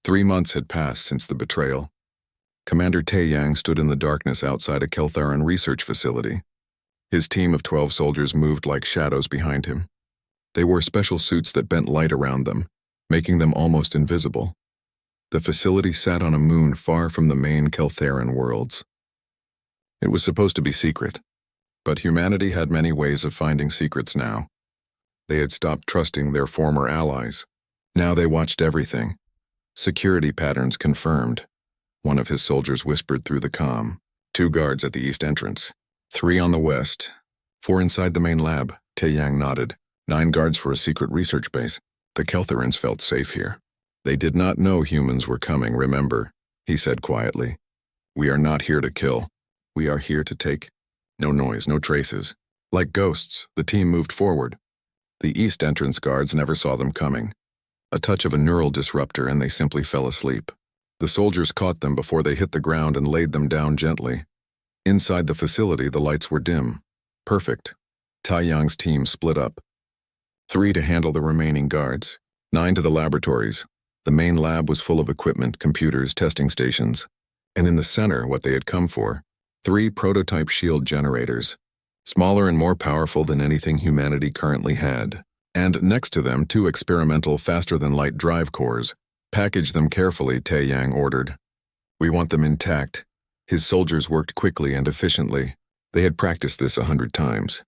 3 months had passed since the betrayal. Commander Taeyang stood in the darkness outside a Keltharan research facility. His team of 12 soldiers moved like shadows behind him. They wore special suits that bent light around them, making them almost invisible. The facility sat on a moon far from the main Keltharan worlds. It was supposed to be secret, but humanity had many ways of finding secrets now. They had stopped trusting their former allies. Now they watched everything. Security patterns confirmed. One of his soldiers whispered through the comm. 2 guards at the east entrance. 3 on the west. 4 inside the main lab. Taeyang nodded. 9 guards for a secret research base. The Keltharans felt safe here. They did not know humans were coming, remember, he said quietly. We are not here to kill. We are here to take. No noise, no traces. Like ghosts, the team moved forward. The east entrance guards never saw them coming. A touch of a neural disruptor and they simply fell asleep. The soldiers caught them before they hit the ground and laid them down gently. Inside the facility, the lights were dim. Perfect. Taeyang's team split up. 3 to handle the remaining guards. 9 to the laboratories. The main lab was full of equipment, computers, testing stations. And in the center, what they had come for, 3 prototype shield generators. Smaller and more powerful than anything humanity currently had. And next to them, 2 experimental faster-than-light drive cores. Package them carefully, Taeyang ordered. We want them intact. His soldiers worked quickly and efficiently. They had practiced this 100 times.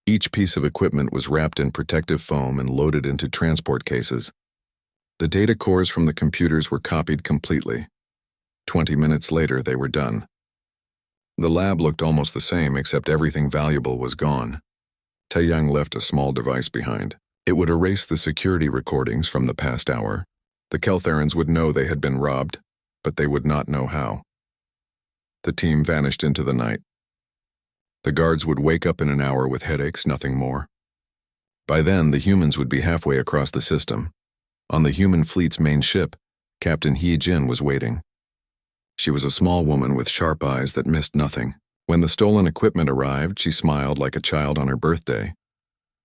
Each piece of equipment was wrapped in protective foam and loaded into transport cases. The data cores from the computers were copied completely. 20 minutes later, they were done. The lab looked almost the same, except everything valuable was gone. Taeyang left a small device behind. It would erase the security recordings from the past hour. The Keltharans would know they had been robbed, but they would not know how. The team vanished into the night. The guards would wake up in an hour with headaches, nothing more. By then, the humans would be halfway across the system. On the human fleet's main ship, Captain He Jin was waiting. She was a small woman with sharp eyes that missed nothing. When the stolen equipment arrived, she smiled like a child on her birthday.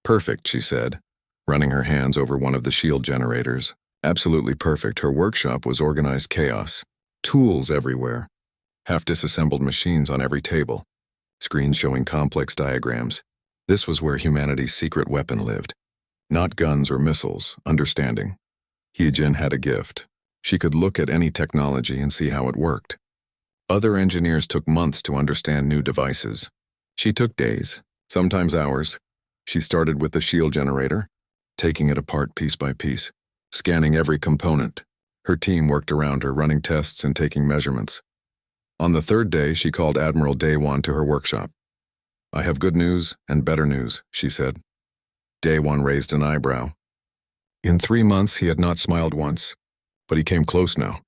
Perfect, she said, running her hands over one of the shield generators. Absolutely perfect. Her workshop was organized chaos. Tools everywhere. Half-disassembled machines on every table. Screens showing complex diagrams. This was where humanity's secret weapon lived. Not guns or missiles, understanding. Hyejin had a gift. She could look at any technology and see how it worked. Other engineers took months to understand new devices. She took days, sometimes hours. She started with the shield generator, taking it apart piece by piece, scanning every component. Her team worked around her, running tests and taking measurements. On the 3rd day, she called Admiral Daewon to her workshop. I have good news and better news, she said. Daewon raised an eyebrow. In 3 months, he had not smiled once, but he came close now.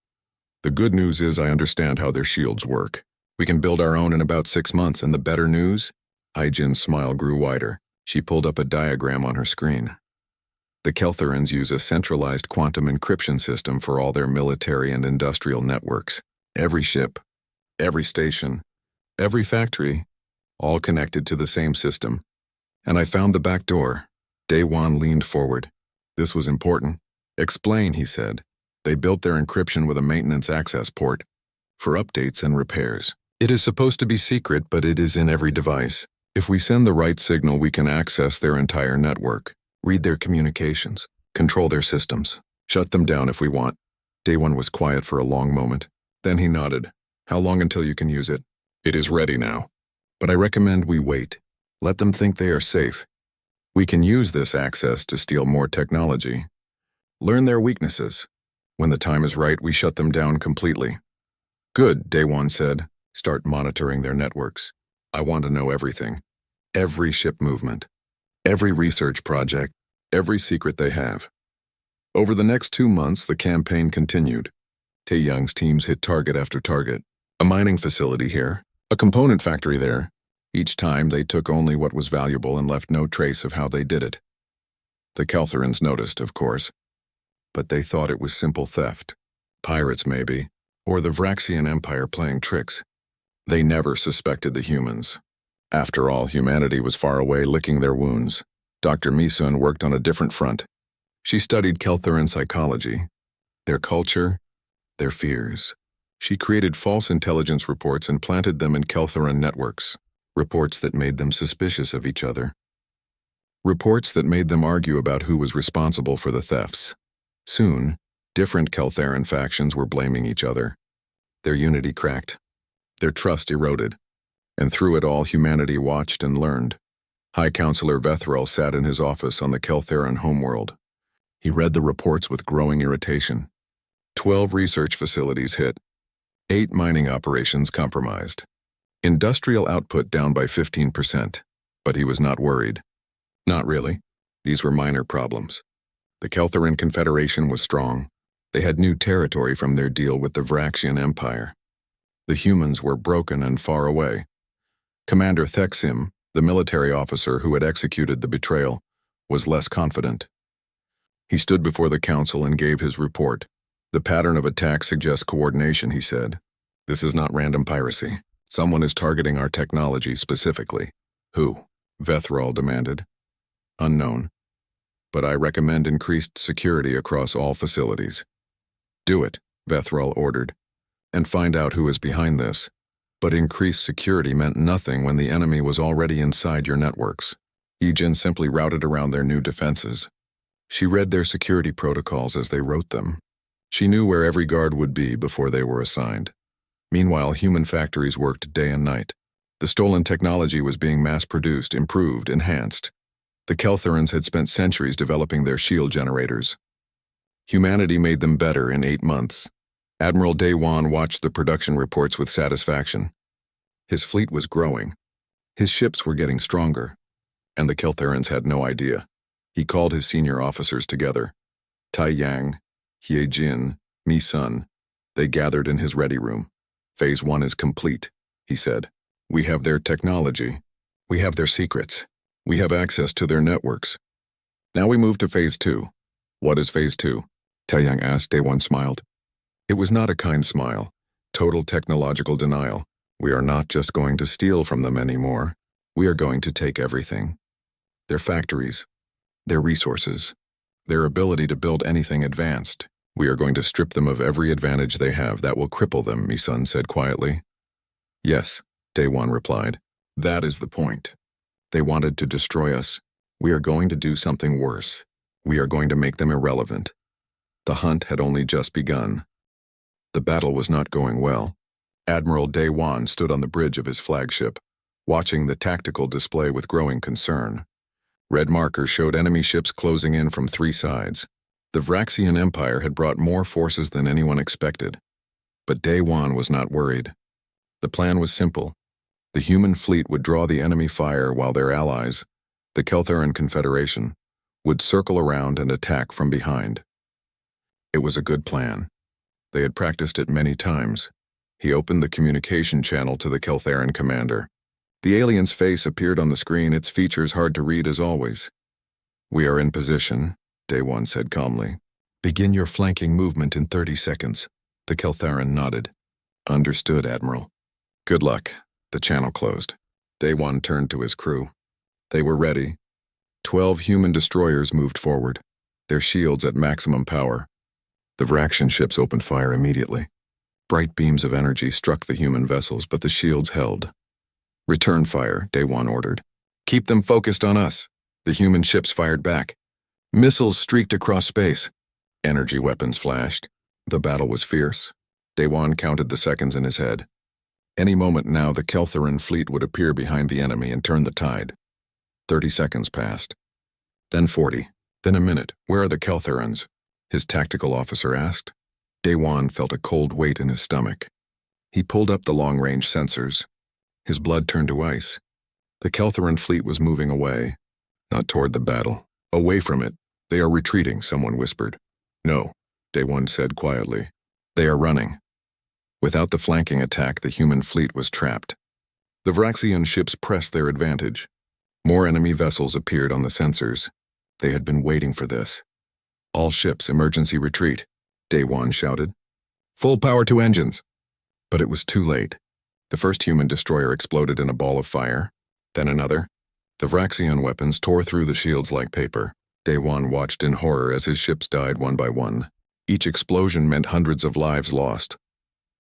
The good news is I understand how their shields work. We can build our own in about 6 months, and the better news? Hyejin's smile grew wider. She pulled up a diagram on her screen. The Keltharans use a centralized quantum encryption system for all their military and industrial networks. Every ship, every station, every factory, all connected to the same system. And I found the back door. Daewon leaned forward. This was important. Explain, he said. They built their encryption with a maintenance access port for updates and repairs. It is supposed to be secret, but it is in every device. If we send the right signal, we can access their entire network, read their communications, control their systems, shut them down if we want. Daewon was quiet for a long moment. Then he nodded. How long until you can use it? It is ready now. But I recommend we wait. Let them think they are safe. We can use this access to steal more technology. Learn their weaknesses. When the time is right, we shut them down completely. Good, Daewon said. Start monitoring their networks. I want to know everything. Every ship movement. Every research project. Every secret they have. Over the next 2 months, the campaign continued. Taeyang's teams hit target after target. A mining facility here. A component factory there. Each time, they took only what was valuable and left no trace of how they did it. The Keltharans noticed, of course. But they thought it was simple theft. Pirates, maybe. Or the Vraxian Empire playing tricks. They never suspected the humans. After all, humanity was far away licking their wounds. Dr. Misun worked on a different front. She studied Keltharan psychology. Their culture, their fears. She created false intelligence reports and planted them in Keltheran networks, reports that made them suspicious of each other. Reports that made them argue about who was responsible for the thefts. Soon, different Keltheran factions were blaming each other. Their unity cracked. Their trust eroded. And through it all, humanity watched and learned. High Counselor Vethrel sat in his office on the Keltheran homeworld. He read the reports with growing irritation. 12 research facilities hit. 8 mining operations compromised. Industrial output down by 15%. But he was not worried. Not really. These were minor problems. The Keltheran Confederation was strong. They had new territory from their deal with the Vraxian Empire. The humans were broken and far away. Commander Thexim, the military officer who had executed the betrayal, was less confident. He stood before the council and gave his report. The pattern of attack suggests coordination, he said. This is not random piracy. Someone is targeting our technology specifically. Who? Vethrel demanded. Unknown. But I recommend increased security across all facilities. Do it, Vethrel ordered, and find out who is behind this. But increased security meant nothing when the enemy was already inside your networks. Ijin simply routed around their new defenses. She read their security protocols as they wrote them. She knew where every guard would be before they were assigned. Meanwhile, human factories worked day and night. The stolen technology was being mass-produced, improved, enhanced. The Keltherans had spent centuries developing their shield generators. Humanity made them better in 8 months. Admiral Daewon watched the production reports with satisfaction. His fleet was growing. His ships were getting stronger. And the Keltherans had no idea. He called his senior officers together. Tai Yang, Hye Jin, Mi Sun. They gathered in his ready room. Phase 1 is complete, he said. We have their technology. We have their secrets. We have access to their networks. Now we move to Phase 2. What is Phase 2? Taeyang asked. Daewon smiled. It was not a kind smile. Total technological denial. We are not just going to steal from them anymore. We are going to take everything. Their factories, their resources, their ability to build anything advanced. We are going to strip them of every advantage they have. That will cripple them, Mi-sun said quietly. Yes, Daewon replied. That is the point. They wanted to destroy us. We are going to do something worse. We are going to make them irrelevant. The hunt had only just begun. The battle was not going well. Admiral Daewon stood on the bridge of his flagship, watching the tactical display with growing concern. Red markers showed enemy ships closing in from 3 sides. The Vraxian Empire had brought more forces than anyone expected. But Daewon was not worried. The plan was simple. The human fleet would draw the enemy fire while their allies, the Keltheran Confederation, would circle around and attack from behind. It was a good plan. They had practiced it many times. He opened the communication channel to the Keltheran commander. The alien's face appeared on the screen, its features hard to read as always. We are in position, Daewon said calmly. Begin your flanking movement in 30 seconds. The Keltheran nodded. Understood, Admiral. Good luck. The channel closed. Daewon turned to his crew. They were ready. 12 human destroyers moved forward, their shields at maximum power. The Vraxian ships opened fire immediately. Bright beams of energy struck the human vessels, but the shields held. Return fire, Daewon ordered. Keep them focused on us. The human ships fired back. Missiles streaked across space. Energy weapons flashed. The battle was fierce. Daewon counted the seconds in his head. Any moment now, the Keltheran fleet would appear behind the enemy and turn the tide. 30 seconds passed. Then 40. Then a minute. Where are the Keltherans? His tactical officer asked. Daewon felt a cold weight in his stomach. He pulled up the long-range sensors. His blood turned to ice. The Keltheran fleet was moving away, not toward the battle. Away from it. They are retreating, someone whispered. No, Daewon said quietly. They are running. Without the flanking attack, the human fleet was trapped. The Vraxian ships pressed their advantage. More enemy vessels appeared on the sensors. They had been waiting for this. All ships, emergency retreat, Daewon shouted. Full power to engines. But it was too late. The first human destroyer exploded in a ball of fire, then another. The Vraxian weapons tore through the shields like paper. Daewon watched in horror as his ships died one by one. Each explosion meant hundreds of lives lost.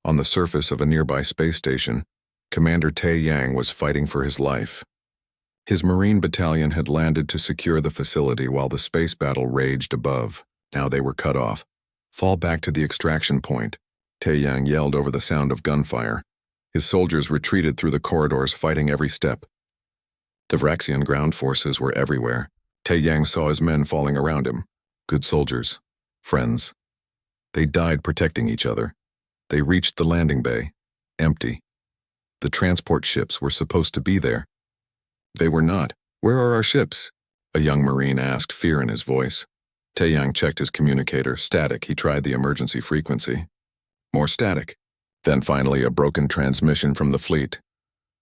On the surface of a nearby space station, Commander Tae Yang was fighting for his life. His Marine battalion had landed to secure the facility while the space battle raged above. Now they were cut off. "Fall back to the extraction point," Tae Yang yelled over the sound of gunfire. His soldiers retreated through the corridors, fighting every step. The Vraxian ground forces were everywhere. Tae Yang saw his men falling around him. Good soldiers. Friends. They died protecting each other. They reached the landing bay. Empty. The transport ships were supposed to be there. They were not. "Where are our ships?" a young Marine asked, fear in his voice. Tae Yang checked his communicator. Static. He tried the emergency frequency. More static. Then finally a broken transmission from the fleet.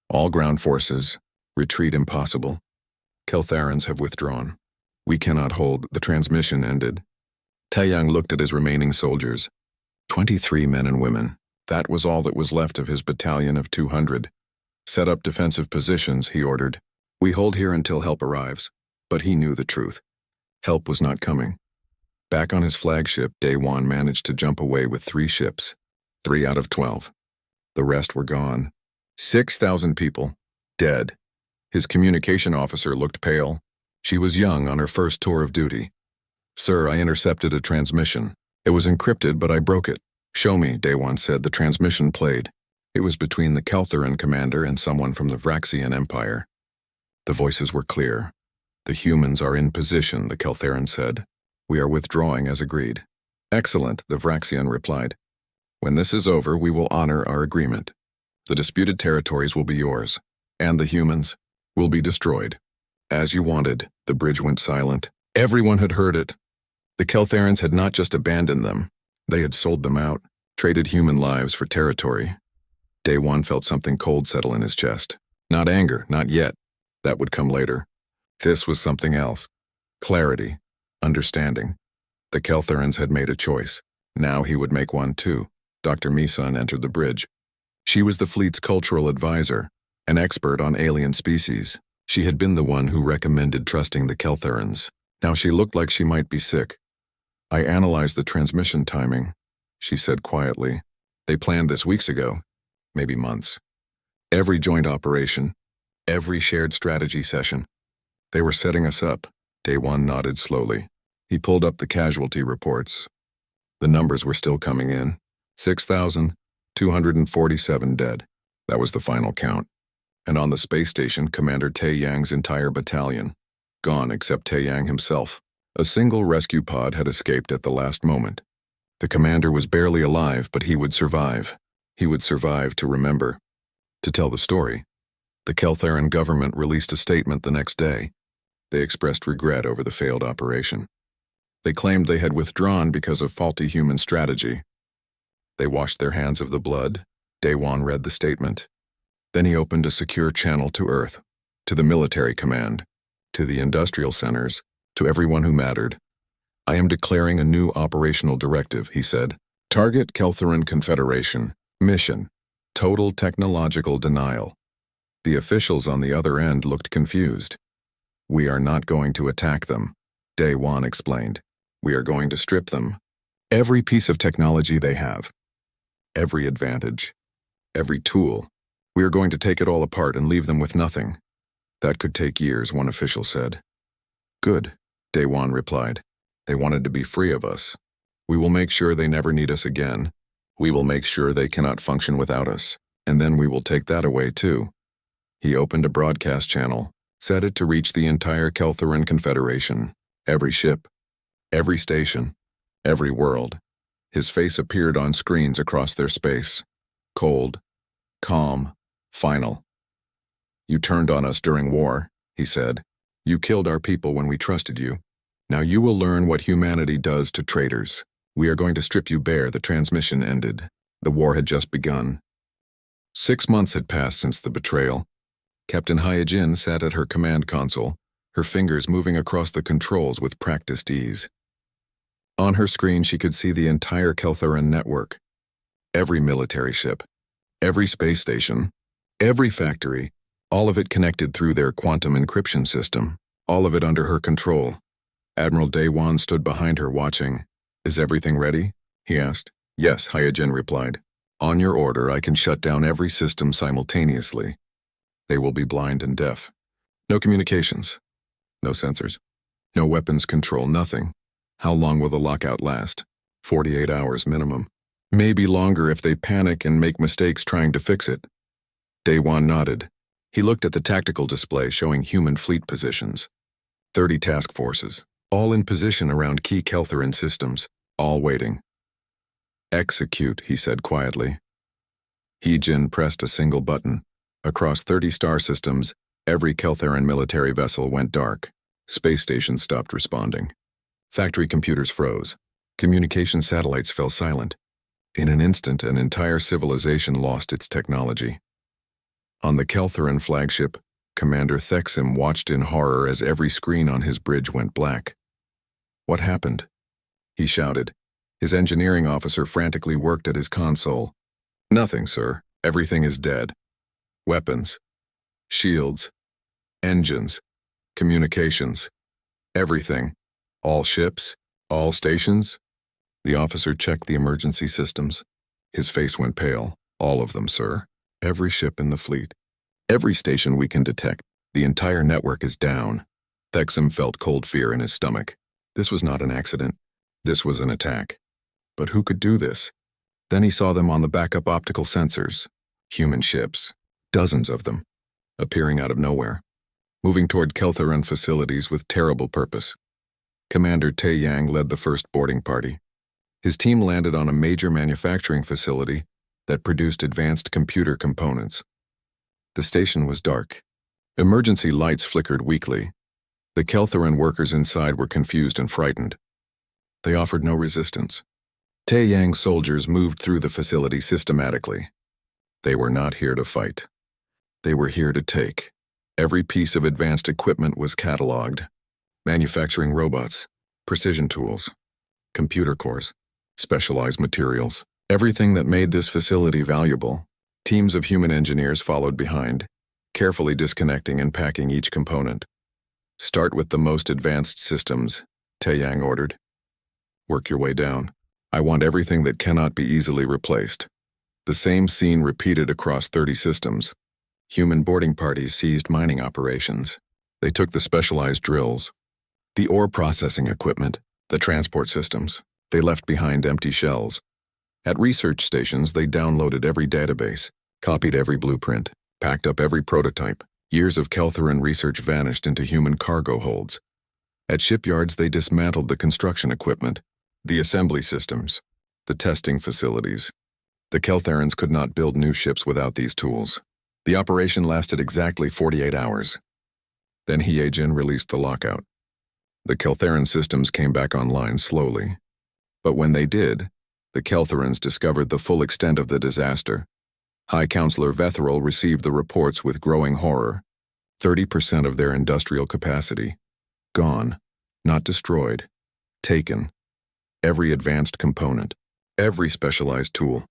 "All ground forces. Retreat impossible. Keltharans have withdrawn. We cannot hold." The transmission ended. Tae Yang looked at his remaining soldiers. 23 men and women. That was all that was left of his battalion of 200. "Set up defensive positions," he ordered. "We hold here until help arrives." But he knew the truth. Help was not coming. Back on his flagship, Daewon managed to jump away with 3 ships. 3 out of 12. The rest were gone. 6,000 people. Dead. His communication officer looked pale. She was young, on her first tour of duty. "Sir, I intercepted a transmission. It was encrypted, but I broke it." "Show me," Daewon said. The transmission played. It was between the Keltharan commander and someone from the Vraxian Empire. The voices were clear. "The humans are in position," the Keltharan said. "We are withdrawing as agreed." "Excellent," the Vraxian replied. "When this is over, we will honor our agreement. The disputed territories will be yours, and the humans will be destroyed." "As you wanted." The bridge went silent. Everyone had heard it. The Keltharans had not just abandoned them. They had sold them out, traded human lives for territory. Daewon felt something cold settle in his chest. Not anger, not yet. That would come later. This was something else. Clarity. Understanding. The Keltharans had made a choice. Now he would make one too. Dr. Misun entered the bridge. She was the fleet's cultural advisor, an expert on alien species. She had been the one who recommended trusting the Keltharans. Now she looked like she might be sick. "I analyzed the transmission timing," she said quietly. "They planned this weeks ago, maybe months. Every joint operation, every shared strategy session. They were setting us up." Daewon nodded slowly. He pulled up the casualty reports. The numbers were still coming in. 6,247 dead. That was the final count. And on the space station, Commander Tae Yang's entire battalion. Gone except Tae Yang himself. A single rescue pod had escaped at the last moment. The commander was barely alive, but he would survive. He would survive to remember. To tell the story. The Keltharan government released a statement the next day. They expressed regret over the failed operation. They claimed they had withdrawn because of faulty human strategy. They washed their hands of the blood. Daewon read the statement. Then he opened a secure channel to Earth, to the military command, to the industrial centers, to everyone who mattered. "I am declaring a new operational directive," he said. "Target Keltharan Confederation. Mission. Total technological denial." The officials on the other end looked confused. "We are not going to attack them," Daewon explained. "We are going to strip them. Every piece of technology they have. Every advantage. Every tool. We are going to take it all apart and leave them with nothing." "That could take years," one official said. "Good," Daewon replied. "They wanted to be free of us. We will make sure they never need us again. We will make sure they cannot function without us, and then we will take that away too." He opened a broadcast channel, set it to reach the entire Keltharan Confederation. Every ship, every station, every world. His face appeared on screens across their space. Cold, calm, final. "You turned on us during war," he said. "You killed our people when we trusted you. Now you will learn what humanity does to traitors. We are going to strip you bare." The transmission ended. The war had just begun. 6 months had passed since the betrayal. Captain Hyojin sat at her command console, her fingers moving across the controls with practiced ease. On her screen she could see the entire Keltharan network. Every military ship, every space station, every factory, all of it connected through their quantum encryption system, all of it under her control. Admiral Daewon stood behind her watching. Is everything ready? He asked. Yes, Hyojin replied. On your order, I can shut down every system simultaneously. They will be blind and deaf. No communications. No sensors. No weapons control, nothing. How long will the lockout last? 48 hours minimum. Maybe longer if they panic and make mistakes trying to fix it. Daewon nodded. He looked at the tactical display showing human fleet positions. 30 task forces, all in position around key Keltheran systems, all waiting. Execute, he said quietly. Hyojin pressed a single button. Across 30 star systems, every Keltheran military vessel went dark. Space stations stopped responding. Factory computers froze. Communication satellites fell silent. In an instant, an entire civilization lost its technology. On the Keltheran flagship, Commander Thexim watched in horror as every screen on his bridge went black. What happened? He shouted. His engineering officer frantically worked at his console. Nothing, sir. Everything is dead. Weapons, shields, engines, communications, everything. All ships, all stations. The officer checked the emergency systems. His face went pale. All of them, sir. Every ship in the fleet. Every station we can detect. The entire network is down. Thexim felt cold fear in his stomach. This was not an accident. This was an attack. But who could do this? Then he saw them on the backup optical sensors. Human ships. Dozens of them. Appearing out of nowhere. Moving toward Keltheran facilities with terrible purpose. Commander Tae-Yang led the first boarding party. His team landed on a major manufacturing facility that produced advanced computer components. The station was dark. Emergency lights flickered weakly. The Keltheran workers inside were confused and frightened. They offered no resistance. Tae-Yang's soldiers moved through the facility systematically. They were not here to fight. They were here to take. Every piece of advanced equipment was cataloged. Manufacturing robots, precision tools, computer cores, specialized materials. Everything that made this facility valuable. Teams of human engineers followed behind, carefully disconnecting and packing each component. Start with the most advanced systems, Tae-Yang ordered. Work your way down. I want everything that cannot be easily replaced. The same scene repeated across 30 systems. Human boarding parties seized mining operations. They took the specialized drills, the ore processing equipment, the transport systems. They left behind empty shells. At research stations, they downloaded every database, copied every blueprint, packed up every prototype. Years of Keltheran research vanished into human cargo holds. At shipyards, they dismantled the construction equipment, the assembly systems, the testing facilities. The Keltherans could not build new ships without these tools. The operation lasted exactly 48 hours. Then Hyojin released the lockout. The Keltheran systems came back online slowly. But when they did, the Keltherans discovered the full extent of the disaster. High Counselor Vetheril received the reports with growing horror. 30% of their industrial capacity. Gone. Not destroyed. Taken. Every advanced component. Every specialized tool.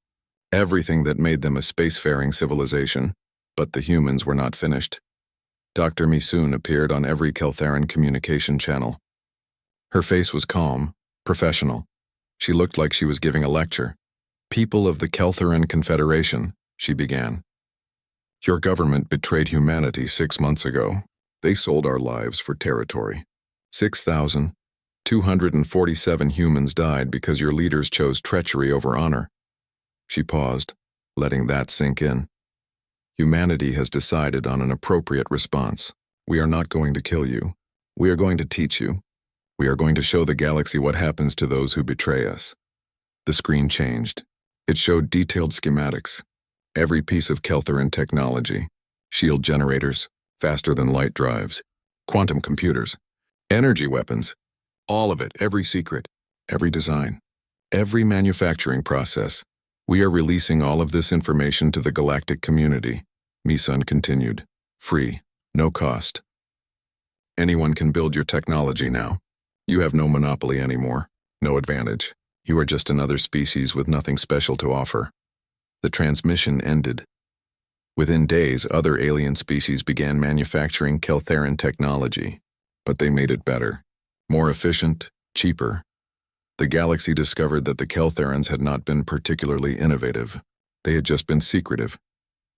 Everything that made them a spacefaring civilization. But the humans were not finished. Dr. Misoon appeared on every Keltheran communication channel. Her face was calm, professional. She looked like she was giving a lecture. People of the Keltheran Confederation, she began. Your government betrayed humanity 6 months ago. They sold our lives for territory. 6,247 humans died because your leaders chose treachery over honor. She paused, letting that sink in. Humanity has decided on an appropriate response. We are not going to kill you. We are going to teach you. We are going to show the galaxy what happens to those who betray us. The screen changed. It showed detailed schematics. Every piece of Keltheran technology. Shield generators, faster-than-light drives, quantum computers, energy weapons. All of it, every secret, every design, every manufacturing process. We are releasing all of this information to the galactic community, Misun continued. Free, no cost. Anyone can build your technology now. You have no monopoly anymore, no advantage. You are just another species with nothing special to offer. The transmission ended. Within days, other alien species began manufacturing Keltheran technology, but they made it better, more efficient, cheaper. The galaxy discovered that the Keltherans had not been particularly innovative. They had just been secretive.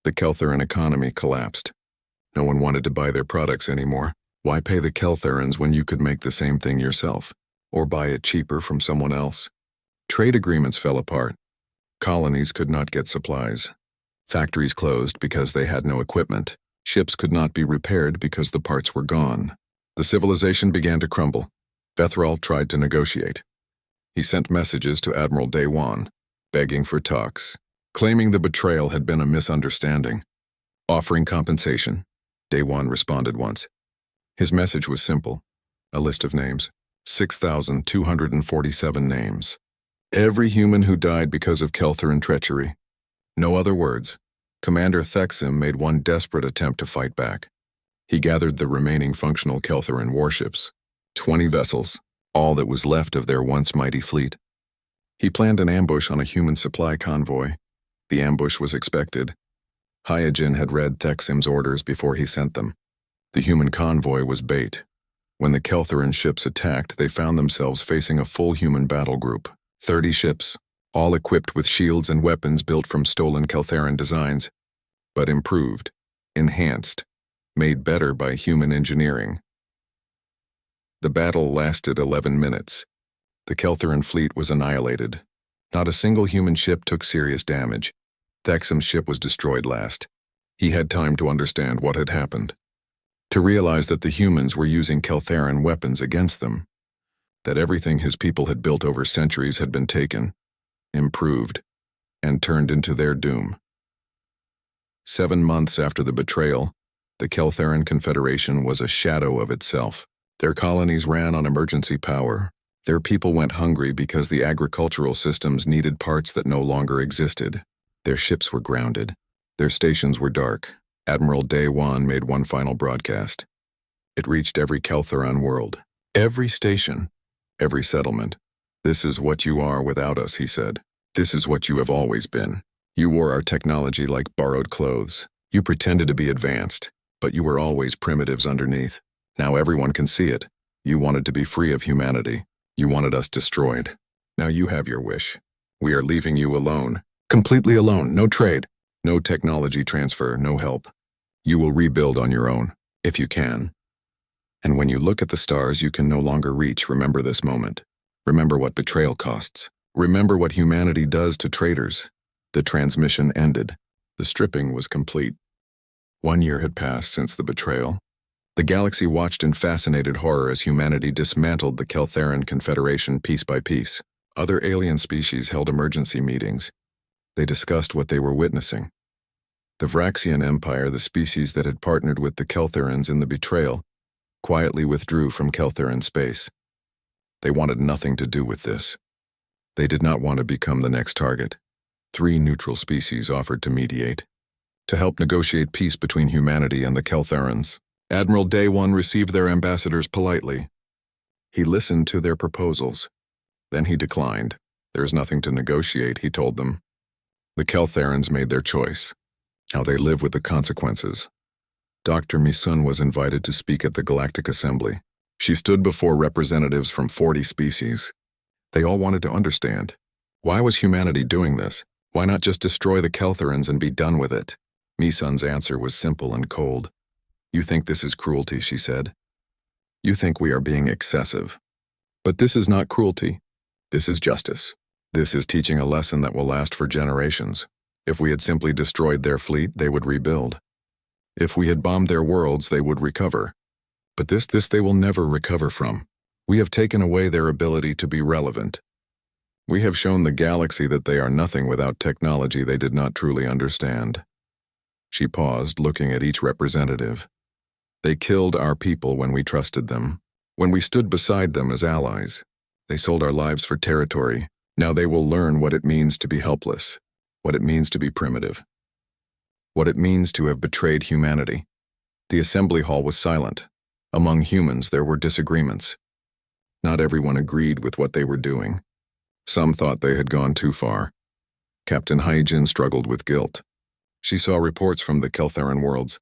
The Keltheran economy collapsed. No one wanted to buy their products anymore. Why pay the Keltherans when you could make the same thing yourself, or buy it cheaper from someone else? Trade agreements fell apart. Colonies could not get supplies. Factories closed because they had no equipment. Ships could not be repaired because the parts were gone. The civilization began to crumble. Vethral tried to negotiate. He sent messages to Admiral Daywan, begging for talks, claiming the betrayal had been a misunderstanding. Offering compensation, Daywan responded once. His message was simple, a list of names, 6,247 names. Every human who died because of Keltheran treachery. No other words. Commander Thexim made one desperate attempt to fight back. He gathered the remaining functional Keltheran warships, 20 vessels, all that was left of their once mighty fleet. He planned an ambush on a human supply convoy. The ambush was expected. Hyojin had read Thexim's orders before he sent them. The human convoy was bait. When the Keltheran ships attacked, they found themselves facing a full human battle group, 30 ships, all equipped with shields and weapons built from stolen Keltheran designs, but improved, enhanced, made better by human engineering. The battle lasted 11 minutes. The Keltheran fleet was annihilated. Not a single human ship took serious damage. Thexim's ship was destroyed last. He had time to understand what had happened, to realize that the humans were using Keltheran weapons against them, that everything his people had built over centuries had been taken, improved, and turned into their doom. 7 months after the betrayal, the Keltheran Confederation was a shadow of itself. Their colonies ran on emergency power. Their people went hungry because the agricultural systems needed parts that no longer existed. Their ships were grounded. Their stations were dark. Admiral Daywan made one final broadcast. It reached every Keltheran world, every station, every settlement. "This is what you are without us," he said. "This is what you have always been. You wore our technology like borrowed clothes. You pretended to be advanced, but you were always primitives underneath. Now everyone can see it. You wanted to be free of humanity. You wanted us destroyed. Now you have your wish. We are leaving you alone. Completely alone. No trade. No technology transfer. No help. You will rebuild on your own, if you can. And when you look at the stars you can no longer reach, remember this moment. Remember what betrayal costs. Remember what humanity does to traitors." The transmission ended. The stripping was complete. 1 year had passed since the betrayal. The galaxy watched in fascinated horror as humanity dismantled the Keltheran Confederation piece by piece. Other alien species held emergency meetings. They discussed what they were witnessing. The Vraxian Empire, the species that had partnered with the Keltherans in the betrayal, quietly withdrew from Keltheran space. They wanted nothing to do with this. They did not want to become the next target. 3 neutral species offered to mediate, to help negotiate peace between humanity and the Keltherans. Admiral Daywan received their ambassadors politely. He listened to their proposals. Then he declined. "There is nothing to negotiate," he told them. The Keltherans made their choice. Now they live with the consequences. Dr. Misun was invited to speak at the Galactic Assembly. She stood before representatives from 40 species. They all wanted to understand. Why was humanity doing this? Why not just destroy the Keltherans and be done with it? Misun's answer was simple and cold. "You think this is cruelty," she said. "You think we are being excessive. But this is not cruelty. This is justice. This is teaching a lesson that will last for generations. If we had simply destroyed their fleet, they would rebuild. If we had bombed their worlds, they would recover. But this they will never recover from. We have taken away their ability to be relevant. We have shown the galaxy that they are nothing without technology they did not truly understand." She paused, looking at each representative. "They killed our people when we trusted them, when we stood beside them as allies. They sold our lives for territory. Now they will learn what it means to be helpless, what it means to be primitive, what it means to have betrayed humanity." The assembly hall was silent. Among humans there were disagreements. Not everyone agreed with what they were doing. Some thought they had gone too far. Captain Hyojin struggled with guilt. She saw reports from the Keltheran worlds.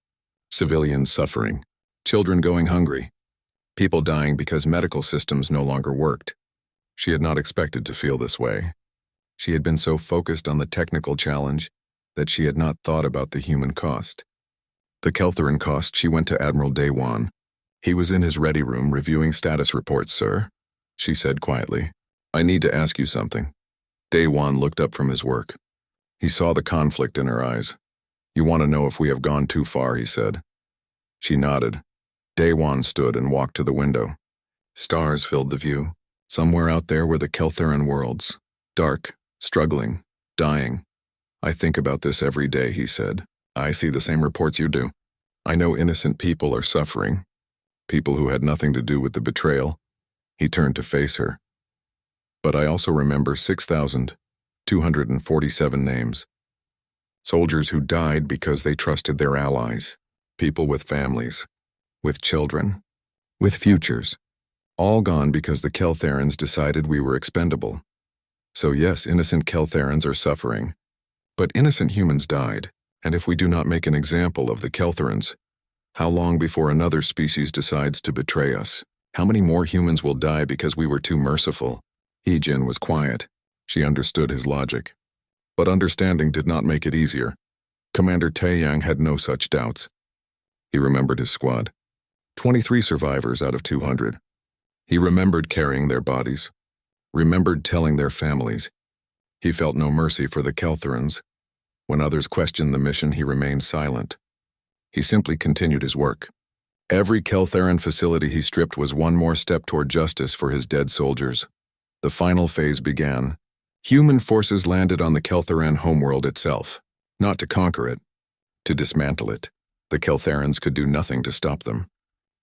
Civilians suffering, children going hungry, people dying because medical systems no longer worked. She had not expected to feel this way. She had been so focused on the technical challenge that she had not thought about the human cost. The Keltheran cost. She went to Admiral Daywan. He was in his ready room reviewing status reports, sir, she said quietly. I need to ask you something. Daywan looked up from his work. He saw the conflict in her eyes. You want to know if we have gone too far, he said. She nodded. Daywan stood and walked to the window. Stars filled the view. Somewhere out there were the Keltheran worlds. Dark, struggling, dying. I think about this every day, he said. I see the same reports you do. I know innocent people are suffering. People who had nothing to do with the betrayal. He turned to face her. But I also remember 6,247 names. Soldiers who died because they trusted their allies. People with families. With children. With futures. All gone because the Keltherans decided we were expendable. So yes, innocent Keltherans are suffering. But innocent humans died, and if we do not make an example of the Keltherans, how long before another species decides to betray us? How many more humans will die because we were too merciful? Heejin was quiet. She understood his logic. But understanding did not make it easier. Commander Taeyang had no such doubts. He remembered his squad. 23 survivors out of 200. He remembered carrying their bodies. Remembered telling their families. He felt no mercy for the Keltherans. When others questioned the mission, he remained silent. He simply continued his work. Every Keltheran facility he stripped was one more step toward justice for his dead soldiers. The final phase began. Human forces landed on the Keltheran homeworld itself, not to conquer it, to dismantle it. The Keltherans could do nothing to stop them.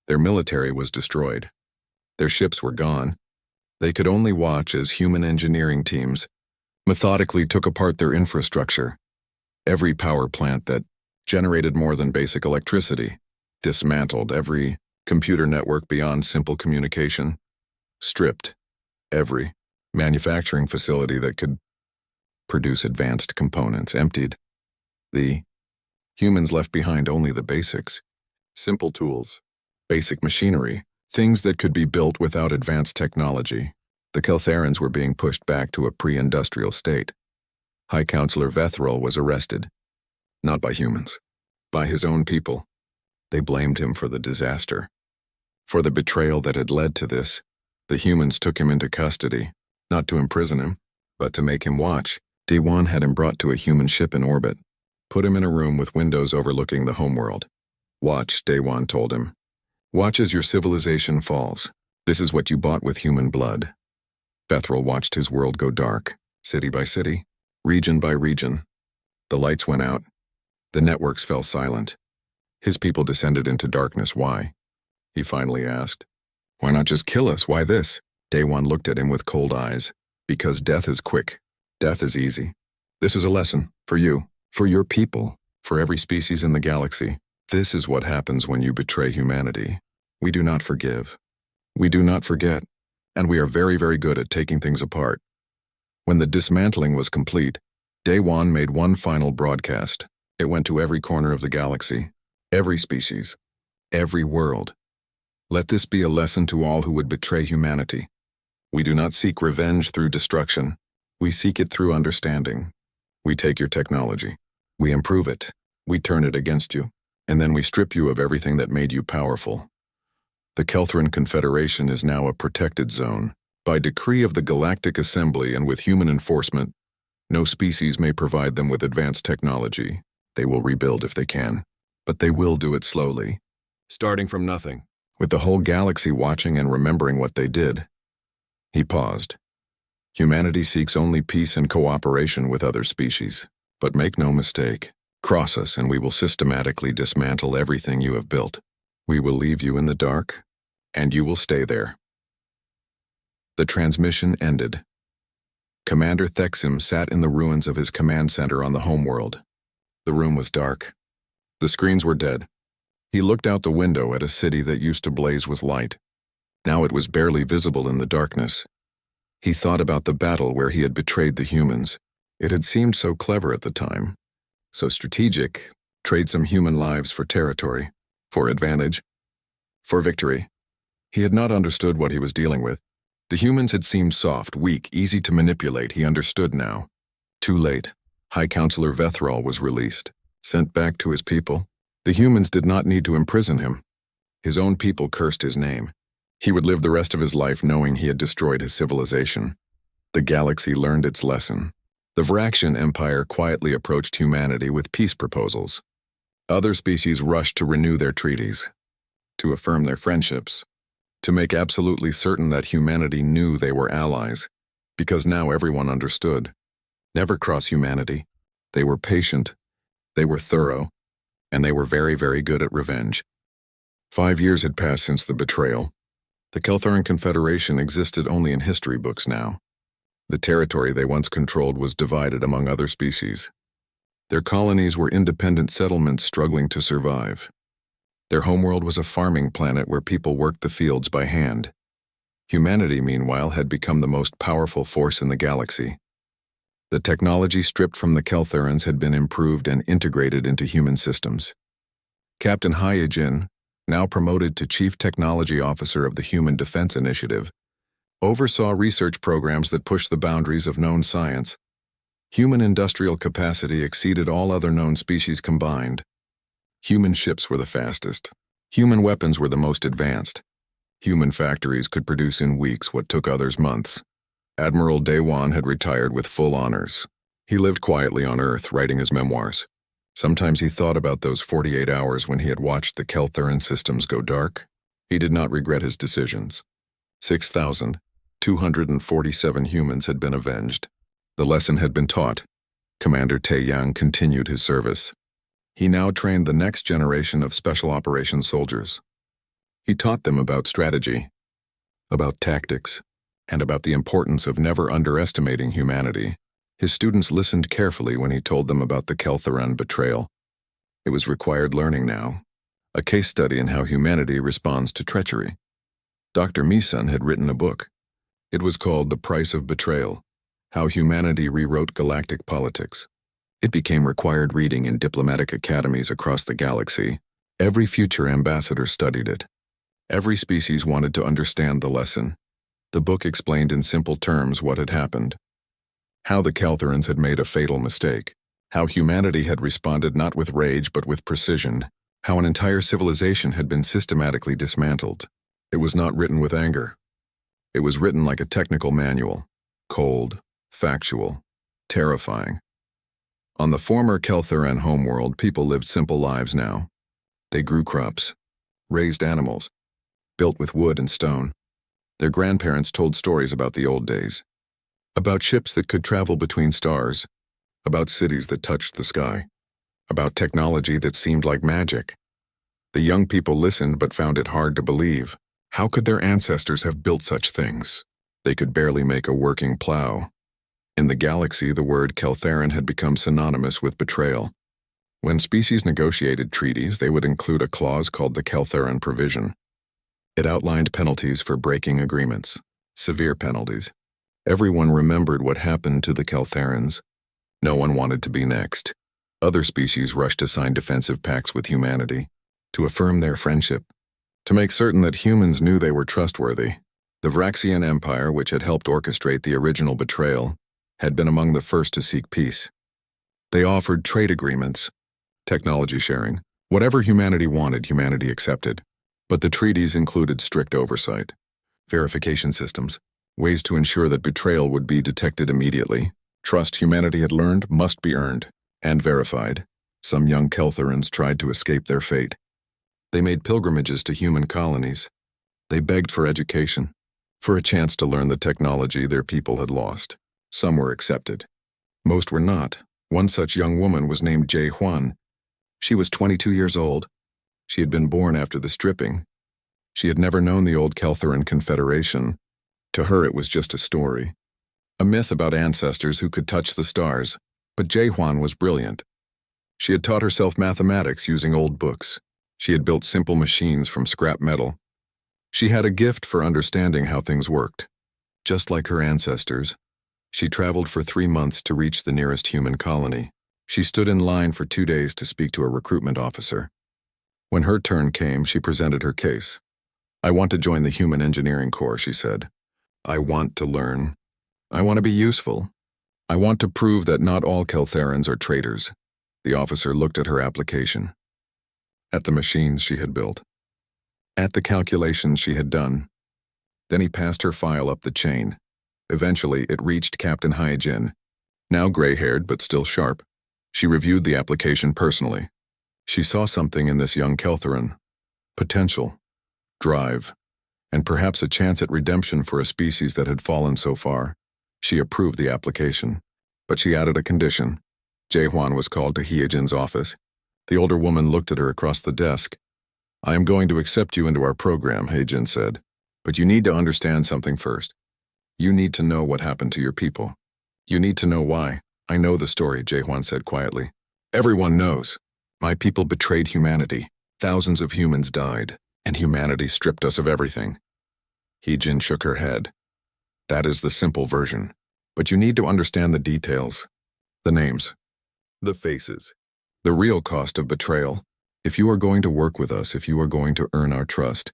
Their military was destroyed. Their ships were gone. They could only watch as human engineering teams methodically took apart their infrastructure. Every power plant that generated more than basic electricity, dismantled every computer network beyond simple communication, stripped every manufacturing facility that could produce advanced components, emptied. The humans left behind only the basics, simple tools, basic machinery, things that could be built without advanced technology. The Keltherans were being pushed back to a pre-industrial state. High Counselor Vethril was arrested, not by humans, by his own people. They blamed him for the disaster. For the betrayal that had led to this, the humans took him into custody, not to imprison him, but to make him watch. Daywan had him brought to a human ship in orbit, put him in a room with windows overlooking the homeworld. Watch, Daywan told him. Watch as your civilization falls. This is what you bought with human blood. Vethril watched his world go dark, city by city, region by region. The lights went out. The networks fell silent. His people descended into darkness. Why? He finally asked. Why not just kill us? Why this? Daywan looked at him with cold eyes. Because death is quick. Death is easy. This is a lesson for you, for your people, for every species in the galaxy. This is what happens when you betray humanity. We do not forgive. We do not forget. And we are very, very good at taking things apart. When the dismantling was complete, Daywan made one final broadcast. It went to every corner of the galaxy, every species, every world. Let this be a lesson to all who would betray humanity. We do not seek revenge through destruction. We seek it through understanding. We take your technology. We improve it. We turn it against you. And then we strip you of everything that made you powerful. The Keltheran Confederation is now a protected zone. By decree of the Galactic Assembly and with human enforcement, no species may provide them with advanced technology. They will rebuild if they can, but they will do it slowly, starting from nothing, with the whole galaxy watching and remembering what they did. He paused. Humanity seeks only peace and cooperation with other species, but make no mistake. Cross us and we will systematically dismantle everything you have built. We will leave you in the dark, and you will stay there. The transmission ended. Commander Thexim sat in the ruins of his command center on the homeworld. The room was dark. The screens were dead. He looked out the window at a city that used to blaze with light. Now it was barely visible in the darkness. He thought about the battle where he had betrayed the humans. It had seemed so clever at the time. So strategic, trade some human lives for territory, for advantage, for victory. He had not understood what he was dealing with. The humans had seemed soft, weak, easy to manipulate. He understood now. Too late. High Counselor Vethrall was released, sent back to his people. The humans did not need to imprison him. His own people cursed his name. He would live the rest of his life knowing he had destroyed his civilization. The galaxy learned its lesson. The Vraxian Empire quietly approached humanity with peace proposals. Other species rushed to renew their treaties, to affirm their friendships, to make absolutely certain that humanity knew they were allies, because now everyone understood. Never cross humanity. They were patient, they were thorough, and they were very, very good at revenge. 5 years had passed since the betrayal. The Keltharan Confederation existed only in history books now. The territory they once controlled was divided among other species. Their colonies were independent settlements struggling to survive. Their homeworld was a farming planet where people worked the fields by hand. Humanity, meanwhile, had become the most powerful force in the galaxy. The technology stripped from the Keltharans had been improved and integrated into human systems. Captain Hyajin, now promoted to Chief Technology Officer of the Human Defense Initiative, oversaw research programs that pushed the boundaries of known science. Human industrial capacity exceeded all other known species combined. Human ships were the fastest. Human weapons were the most advanced. Human factories could produce in weeks what took others months. Admiral Dewan had retired with full honors. He lived quietly on Earth, writing his memoirs. Sometimes he thought about those 48 hours when he had watched the Keltharan systems go dark. He did not regret his decisions. 6,247 humans had been avenged. The lesson had been taught. Commander Taeyang continued his service. He now trained the next generation of special operations soldiers. He taught them about strategy, about tactics, and about the importance of never underestimating humanity. His students listened carefully when he told them about the Keltharan betrayal. It was required learning now, a case study in how humanity responds to treachery. Dr. Misun had written a book. It was called The Price of Betrayal: How Humanity Rewrote Galactic Politics. It became required reading in diplomatic academies across the galaxy. Every future ambassador studied it. Every species wanted to understand the lesson. The book explained in simple terms what had happened. How the Keltharans had made a fatal mistake. How humanity had responded not with rage but with precision. How an entire civilization had been systematically dismantled. It was not written with anger. It was written like a technical manual. Cold, factual, terrifying. On the former Keltharan homeworld, people lived simple lives now. They grew crops, raised animals, built with wood and stone. Their grandparents told stories about the old days, about ships that could travel between stars, about cities that touched the sky, about technology that seemed like magic. The young people listened but found it hard to believe. How could their ancestors have built such things? They could barely make a working plow. In the galaxy, the word Keltharan had become synonymous with betrayal. When species negotiated treaties, they would include a clause called the Keltharan Provision. It outlined penalties for breaking agreements, severe penalties. Everyone remembered what happened to the Keltharans. No one wanted to be next. Other species rushed to sign defensive pacts with humanity, to affirm their friendship, to make certain that humans knew they were trustworthy. The Vraxian Empire, which had helped orchestrate the original betrayal, had been among the first to seek peace. They offered trade agreements, technology sharing. Whatever humanity wanted, humanity accepted. But the treaties included strict oversight, verification systems, ways to ensure that betrayal would be detected immediately. Trust humanity had learned must be earned and verified. Some young Keltharans tried to escape their fate. They made pilgrimages to human colonies. They begged for education, for a chance to learn the technology their people had lost. Some were accepted. Most were not. One such young woman was named Jay Huan. She was 22 years old. She had been born after the stripping. She had never known the old Keltharan Confederation. To her it was just a story, a myth about ancestors who could touch the stars. But Jay Huan was brilliant. She had taught herself mathematics using old books. She had built simple machines from scrap metal. She had a gift for understanding how things worked. Just like her ancestors, she traveled for 3 months to reach the nearest human colony. She stood in line for 2 days to speak to a recruitment officer. When her turn came, she presented her case. "I want to join the Human Engineering Corps," she said. I want to learn. I want to be useful. I want to prove that not all Keltherans are traitors. The officer looked at her application, at the machines she had built, at the calculations she had done. Then he passed her file up the chain. Eventually, it reached Captain Hyjin, now gray-haired but still sharp. She reviewed the application personally. She saw something in this young Keltheran: potential, drive, and perhaps a chance at redemption for a species that had fallen so far. She approved the application, but she added a condition. Jae-hwan was called to Hyejin's office. The older woman looked at her across the desk. "I am going to accept you into our program," Hyejin said, "but you need to understand something first. You need to know what happened to your people. You need to know why." "I know the story," Jae-hwan said quietly. "Everyone knows. My people betrayed humanity. Thousands of humans died, and humanity stripped us of everything." Hyejin shook her head. "That is the simple version. But you need to understand the details. The names. The faces. The real cost of betrayal. If you are going to work with us, if you are going to earn our trust,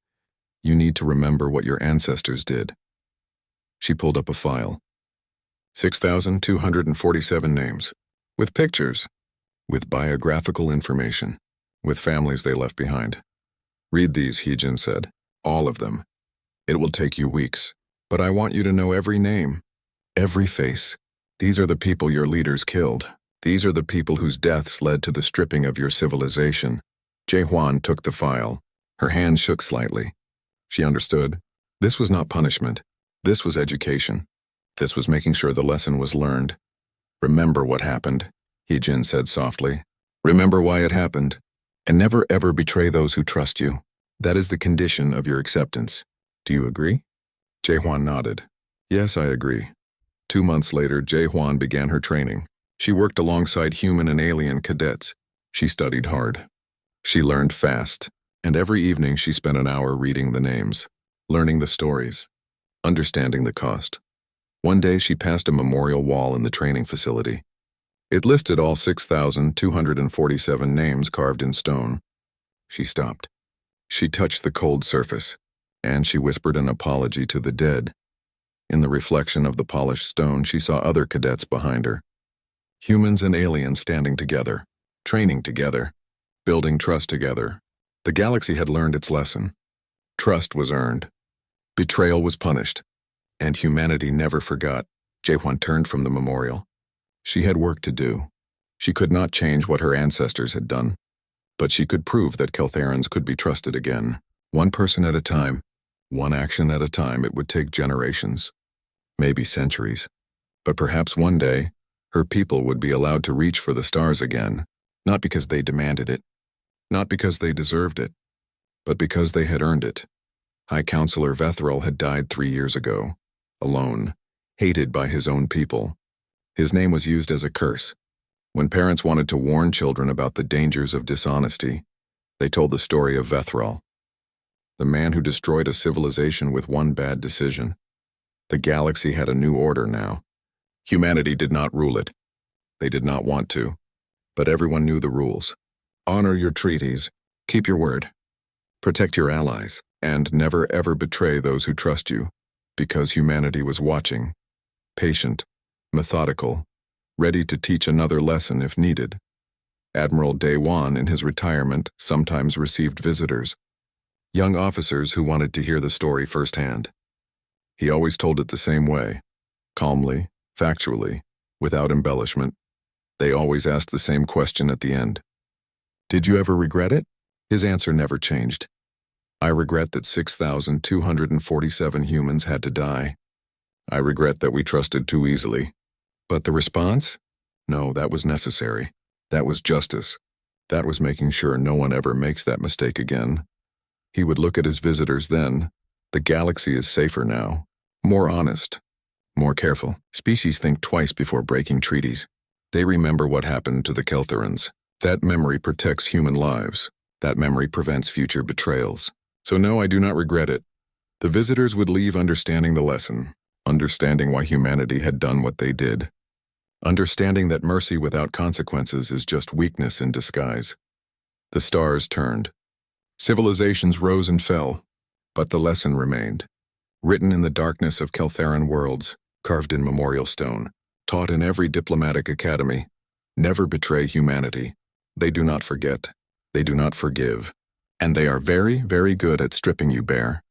you need to remember what your ancestors did." She pulled up a file. 6,247 names. With pictures. With biographical information. With families they left behind. "Read these," Hyejin said. "All of them. It will take you weeks. But I want you to know every name. Every face. These are the people your leaders killed. These are the people whose deaths led to the stripping of your civilization." Jae-hwan took the file. Her hand shook slightly. She understood. This was not punishment. This was education. This was making sure the lesson was learned. "Remember what happened," Hyejin said softly. "Remember why it happened. And never ever betray those who trust you. That is the condition of your acceptance. Do you agree?" Jae-hwan nodded. "Yes, I agree." 2 months later, Jae-hwan began her training. She worked alongside human and alien cadets. She studied hard. She learned fast, and every evening she spent an hour reading the names, learning the stories, understanding the cost. One day she passed a memorial wall in the training facility. It listed all 6,247 names carved in stone. She stopped. She touched the cold surface, and she whispered an apology to the dead. In the reflection of the polished stone, she saw other cadets behind her. Humans and aliens standing together, training together, building trust together. The galaxy had learned its lesson. Trust was earned. Betrayal was punished. And humanity never forgot. Jae-hwan turned from the memorial. She had work to do. She could not change what her ancestors had done. But she could prove that Keltherans could be trusted again. One person at a time, one action at a time. It would take generations, maybe centuries. But perhaps one day, her people would be allowed to reach for the stars again, not because they demanded it, not because they deserved it, but because they had earned it. High Counselor Vethril had died 3 years ago, alone, hated by his own people. His name was used as a curse. When parents wanted to warn children about the dangers of dishonesty, they told the story of Vethril, the man who destroyed a civilization with one bad decision. The galaxy had a new order now. Humanity did not rule it. They did not want to. But everyone knew the rules. Honor your treaties, keep your word, protect your allies, and never ever betray those who trust you, because humanity was watching, patient, methodical, ready to teach another lesson if needed. Admiral Dae-won, in his retirement, sometimes received visitors, young officers who wanted to hear the story firsthand. He always told it the same way, calmly, factually, without embellishment. They always asked the same question at the end. "Did you ever regret it?" His answer never changed. "I regret that 6,247 humans had to die. I regret that we trusted too easily." But the response? No, that was necessary. That was justice. That was making sure no one ever makes that mistake again. He would look at his visitors then. The galaxy is safer now, more honest, more careful. Species think twice before breaking treaties. They remember what happened to the Keltherans. That memory protects human lives. That memory prevents future betrayals. So no, I do not regret it. The visitors would leave understanding the lesson, understanding why humanity had done what they did, understanding that mercy without consequences is just weakness in disguise. The stars turned. Civilizations rose and fell, but the lesson remained. Written in the darkness of Keltheran worlds, carved in memorial stone, taught in every diplomatic academy. Never betray humanity. They do not forget. They do not forgive. And they are very, very good at stripping you bare.